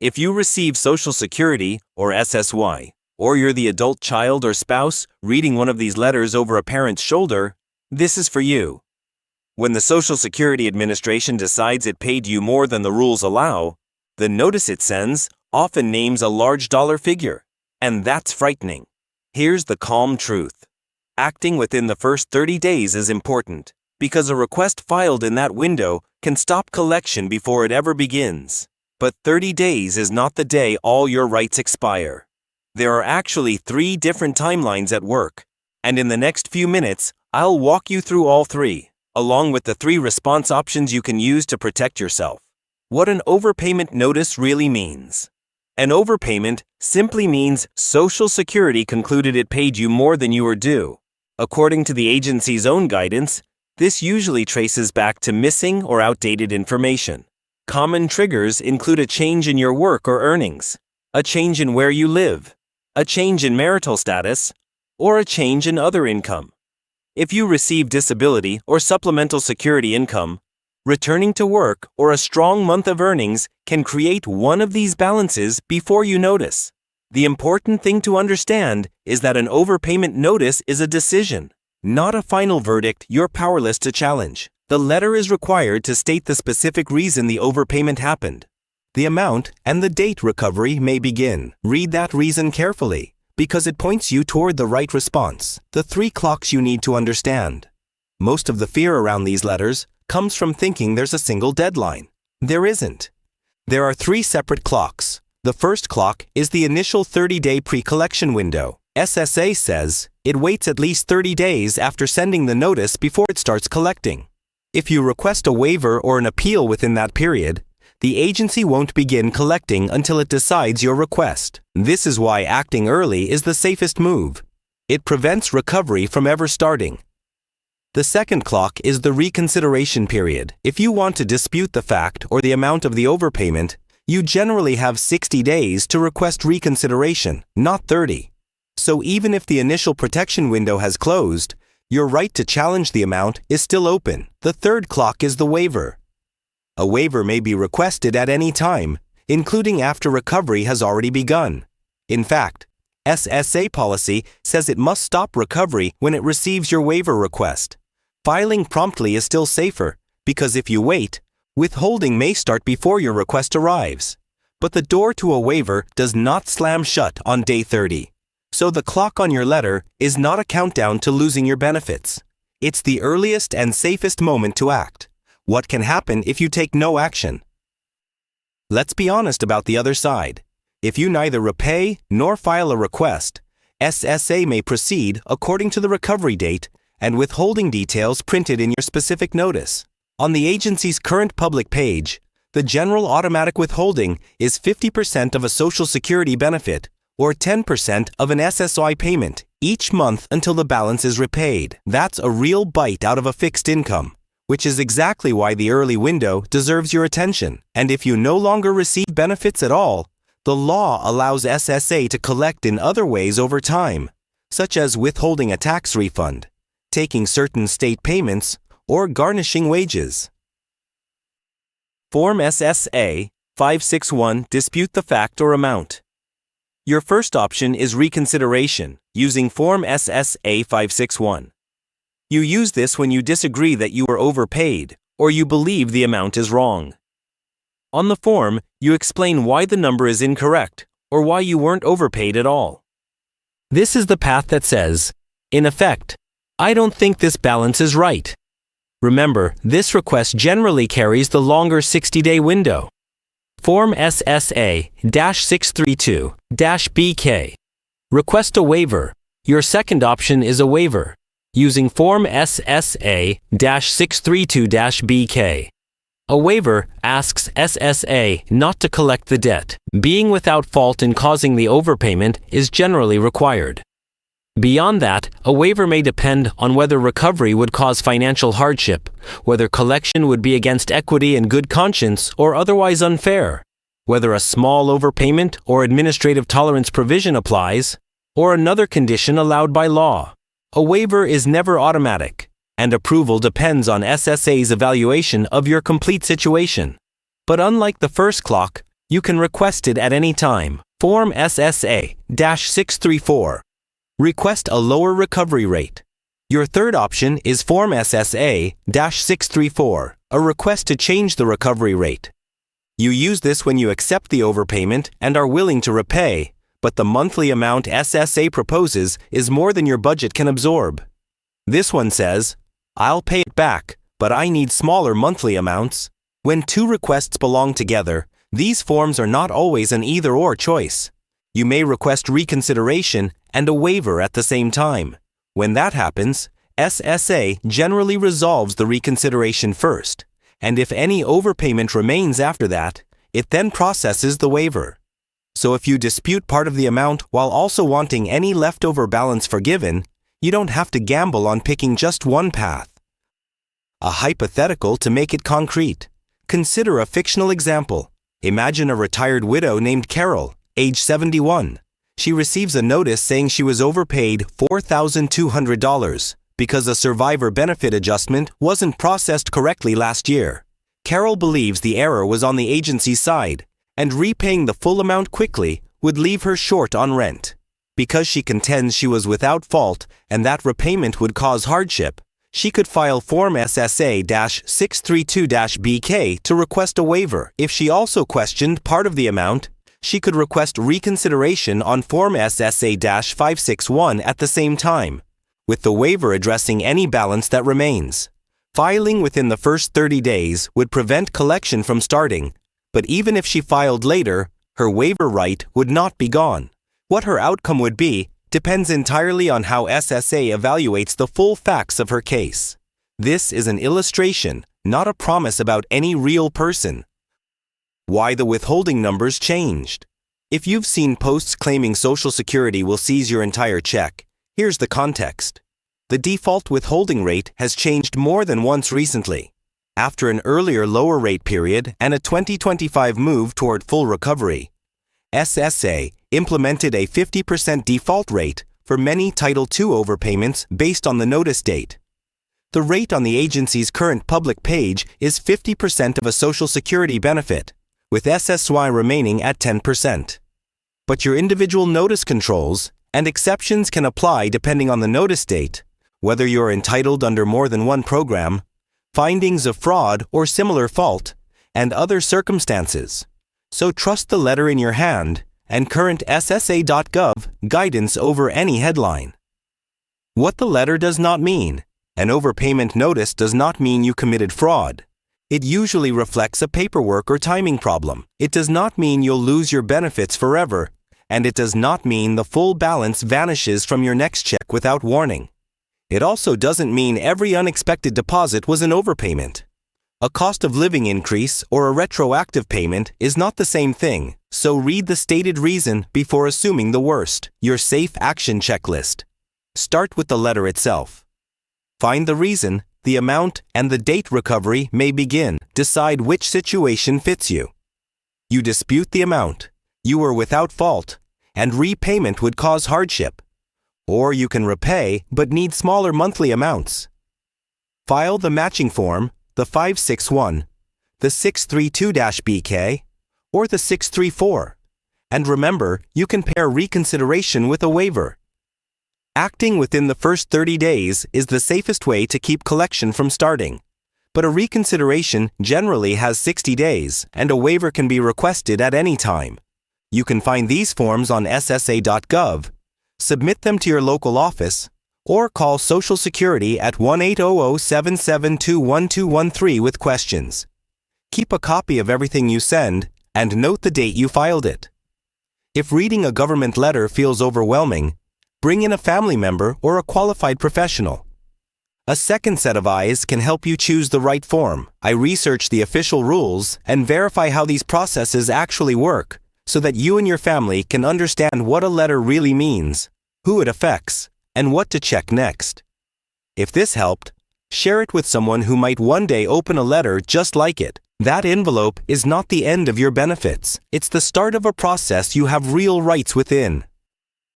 If you receive Social Security, or SSY, or you're the adult child or spouse reading one of these letters over a parent's shoulder, this is for you. When the Social Security Administration decides it paid you more than the rules allow, the notice it sends often names a large dollar figure, and that's frightening. Here's the calm truth. Acting within the first 30 days is important, because a request filed in that window can stop collection before it ever begins. But 30 days is not the day all your rights expire. There are actually 3 different timelines at work, and in the next few minutes, I'll walk you through all 3, along with the 3 response options you can use to protect yourself. What an overpayment notice really means. An overpayment simply means Social Security concluded it paid you more than you were due. According to the agency's own guidance, this usually traces back to missing or outdated information. Common triggers include a change in your work or earnings, a change in where you live, a change in marital status, or a change in other income. If you receive disability or supplemental security income, returning to work or a strong month of earnings can create one of these balances before you notice. The important thing to understand is that an overpayment notice is a decision, not a final verdict you're powerless to challenge. The letter is required to state the specific reason the overpayment happened. The amount and the date recovery may begin. Read that reason carefully, because it points you toward the right response. The 3 clocks you need to understand. Most of the fear around these letters comes from thinking there's a single deadline. There isn't. There are 3 separate clocks. The first clock is the initial 30-day pre-collection window. SSA says it waits at least 30 days after sending the notice before it starts collecting. If you request a waiver or an appeal within that period, the agency won't begin collecting until it decides your request. This is why acting early is the safest move. It prevents recovery from ever starting. The second clock is the reconsideration period. If you want to dispute the fact or the amount of the overpayment, you generally have 60 days to request reconsideration, not 30. So even if the initial protection window has closed, your right to challenge the amount is still open. The third clock is the waiver. A waiver may be requested at any time, including after recovery has already begun. In fact, SSA policy says it must stop recovery when it receives your waiver request. Filing promptly is still safer, because if you wait, withholding may start before your request arrives. But the door to a waiver does not slam shut on day 30. So the clock on your letter is not a countdown to losing your benefits. It's the earliest and safest moment to act. What can happen if you take no action? Let's be honest about the other side. If you neither repay nor file a request, SSA may proceed according to the recovery date and withholding details printed in your specific notice. On the agency's current public page, the general automatic withholding is 50% of a Social Security benefit or 10% of an SSI payment each month until the balance is repaid. That's a real bite out of a fixed income, which is exactly why the early window deserves your attention. And if you no longer receive benefits at all, the law allows SSA to collect in other ways over time, such as withholding a tax refund, taking certain state payments, or garnishing wages. Form SSA-561 dispute the fact or amount. Your first option is reconsideration using Form SSA-561. You use this when you disagree that you were overpaid or you believe the amount is wrong. On the form, you explain why the number is incorrect or why you weren't overpaid at all. This is the path that says, in effect, I don't think this balance is right. Remember, this request generally carries the longer 60-day window. Form SSA-634-BK. Request a waiver. Your second option is a waiver, using Form SSA-634-BK. A waiver asks SSA not to collect the debt. Being without fault in causing the overpayment is generally required. Beyond that, a waiver may depend on whether recovery would cause financial hardship, whether collection would be against equity and good conscience or otherwise unfair, whether a small overpayment or administrative tolerance provision applies, or another condition allowed by law. A waiver is never automatic, and approval depends on SSA's evaluation of your complete situation. But unlike the first clock, You can request it at any time. Form SSA-634. Request a lower recovery rate. Your third option is Form SSA-634, a request to change the recovery rate. You use this when you accept the overpayment and are willing to repay, but the monthly amount SSA proposes is more than your budget can absorb. This one says, "I'll pay it back, but I need smaller monthly amounts." When two requests belong together, these forms are not always an either-or choice. You may request reconsideration and a waiver at the same time. When that happens, SSA generally resolves the reconsideration first, and if any overpayment remains after that, it then processes the waiver. So if you dispute part of the amount while also wanting any leftover balance forgiven, you don't have to gamble on picking just one path. A hypothetical to make it concrete. Consider a fictional example. Imagine a retired widow named Carol, age 71. She receives a notice saying she was overpaid $4,200 because a survivor benefit adjustment wasn't processed correctly last year. Carol believes the error was on the agency's side, and repaying the full amount quickly would leave her short on rent. Because she contends she was without fault and that repayment would cause hardship, she could file Form SSA-632-BK to request a waiver. If she also questioned part of the amount, she could request reconsideration on Form SSA-561 at the same time, with the waiver addressing any balance that remains. Filing within the first 30 days would prevent collection from starting, but even if she filed later, her waiver right would not be gone. What her outcome would be depends entirely on how SSA evaluates the full facts of her case. This is an illustration, not a promise about any real person. Why the withholding numbers changed. If you've seen posts claiming Social Security will seize your entire check, here's the context. The default withholding rate has changed more than once recently. After an earlier lower rate period and a 2025 move toward full recovery, SSA implemented a 50% default rate for many Title II overpayments based on the notice date. The rate on the agency's current public page is 50% of a Social Security benefit, with SSY remaining at 10%. But your individual notice controls and exceptions can apply depending on the notice date, whether you're entitled under more than one program, findings of fraud or similar fault, and other circumstances. So trust the letter in your hand and current SSA.gov guidance over any headline. What the letter does not mean. An overpayment notice does not mean you committed fraud. It usually reflects a paperwork or timing problem. It does not mean you'll lose your benefits forever, and it does not mean the full balance vanishes from your next check without warning. It also doesn't mean every unexpected deposit was an overpayment. A cost of living increase or a retroactive payment is not the same thing, so read the stated reason before assuming the worst. Your safe action checklist. Start with the letter itself. Find the reason, the amount, and the date recovery may begin. Decide which situation fits you. You dispute the amount. You were without fault, and repayment would cause hardship. Or you can repay but need smaller monthly amounts. File the matching form, the 561, the 632-BK, or the 634. And remember, you can pair reconsideration with a waiver. Acting within the first 30 days is the safest way to keep collection from starting. But a reconsideration generally has 60 days, and a waiver can be requested at any time. You can find these forms on SSA.gov, submit them to your local office, or call Social Security at 1-800-772-1213 with questions. Keep a copy of everything you send and note the date you filed it. If reading a government letter feels overwhelming, bring in a family member or a qualified professional. A second set of eyes can help you choose the right form. I research the official rules and verify how these processes actually work so that you and your family can understand what a letter really means, who it affects, and what to check next. If this helped, share it with someone who might one day open a letter just like it. That envelope is not the end of your benefits. It's the start of a process you have real rights within.